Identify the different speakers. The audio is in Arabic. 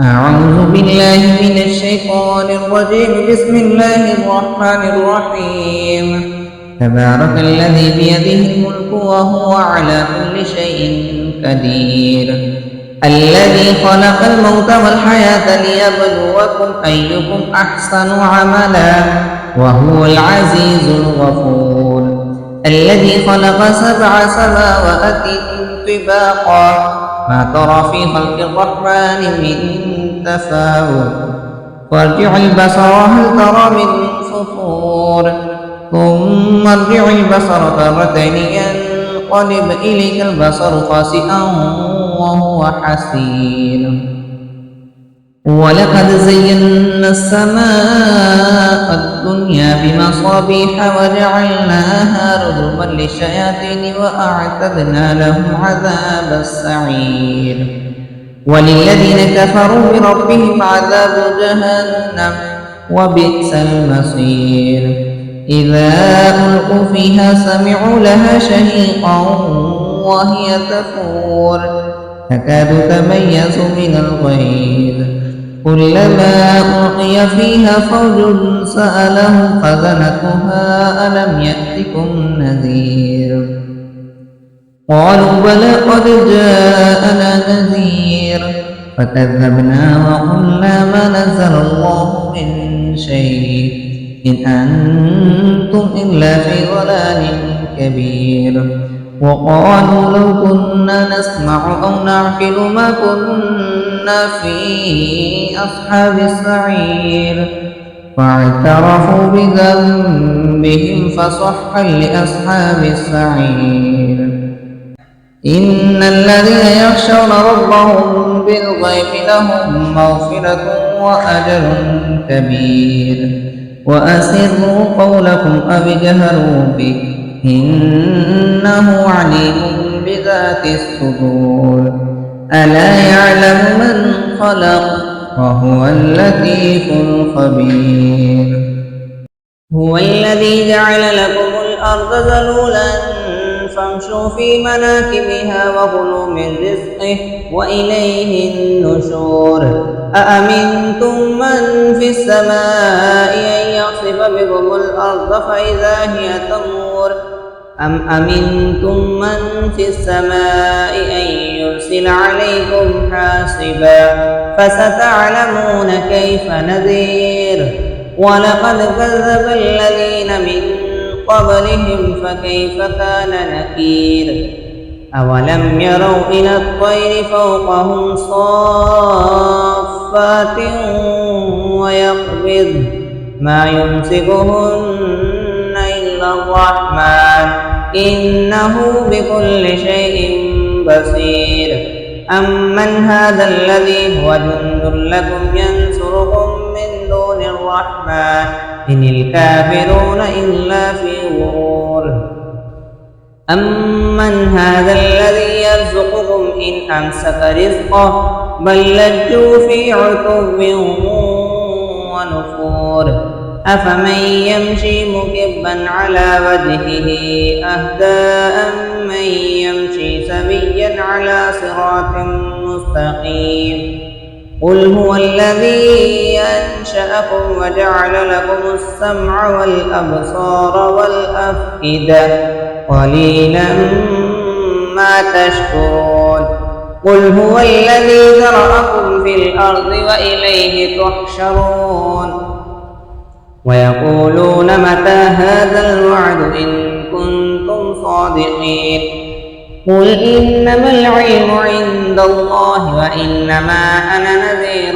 Speaker 1: أعوذ بالله من الشيطان الرجيم. بسم الله الرحمن الرحيم. تبارك الذي بيده الملك وهو على كل شيء قدير. الذي خلق الموت والحياة ليبلوكم أيكم أحسن عملا وهو العزيز الغفور. الذي خلق 7 سماوات طباقا ما ترى في خلق الرحمن من تفاوت وارجع البصر هل ترى من فطور ثم ارجع البصر كرتين ينقلب إليك البصر خاسئا وهو حسير. ولقد زينا السماء الدنيا بمصابيح وجعلناها رجوما للشياطين وأعتدنا لهم عذاب السعير. وللذين كفروا بربهم عذاب جهنم وبئس المصير. إذا ألقوا فيها سمعوا لها شهيقا وهي تفور تكاد تميز من الغيظ كلما ألقي فيها فوج سألهم خزنتها ألم يأتكم نذير قالوا بلى قد جاءنا نذير فكذبنا وقلنا ما نزل الله من شيء إن أنتم إلا في ضلال كبير. وقالوا لو كنا نسمع أو نعقل ما كنا في أصحاب السعير فاعترفوا بذنبهم فصحا لأصحاب السعير. إن الذين يخشون ربهم بالغيب لهم مغفرة وأجر كبير. وأسروا قولكم أو اجهروا به إنه عليم بذات الصدور. ألا يعلم من خلق وهو اللطيف الخبير. هو الذي جعل لكم الأرض ذلولا فامشوا في مناكبها وكلوا من رزقه وإليه النشور. أأمنتم من في السماء أن يخسف بكم الأرض فإذا هي تمور أم أمنتم من في السماء أن يرسل عليكم حاصبا فستعلمون كيف نذير. ولقد كذب الذين من قبلهم فكيف كان نكير. أولم يروا إلى الطير فوقهم صافات ويقبض ما يمسكهن إلا الرحمن إنه بكل شيء بصير. أمن هذا الذي هو جند لكم ينصركم من دون الرحمن إن الكافرون إلا في غرور. أمن هذا الذي يرزقكم إن أمسك رزقه بل لجوا في عتو ونفور. أفمن يمشي مكبا على وجهه أهدى أمن يمشي سويا على صراط مستقيم. قل هو الذي أنشأكم وجعل لكم السمع والأبصار والأفئدة قليلا ما تشكرون. قل هو الذي ذرأكم في الأرض وإليه تحشرون. ويقولون متى هذا الوعد إن كنتم صادقين. قل إنما العلم عند الله وإنما أنا نذير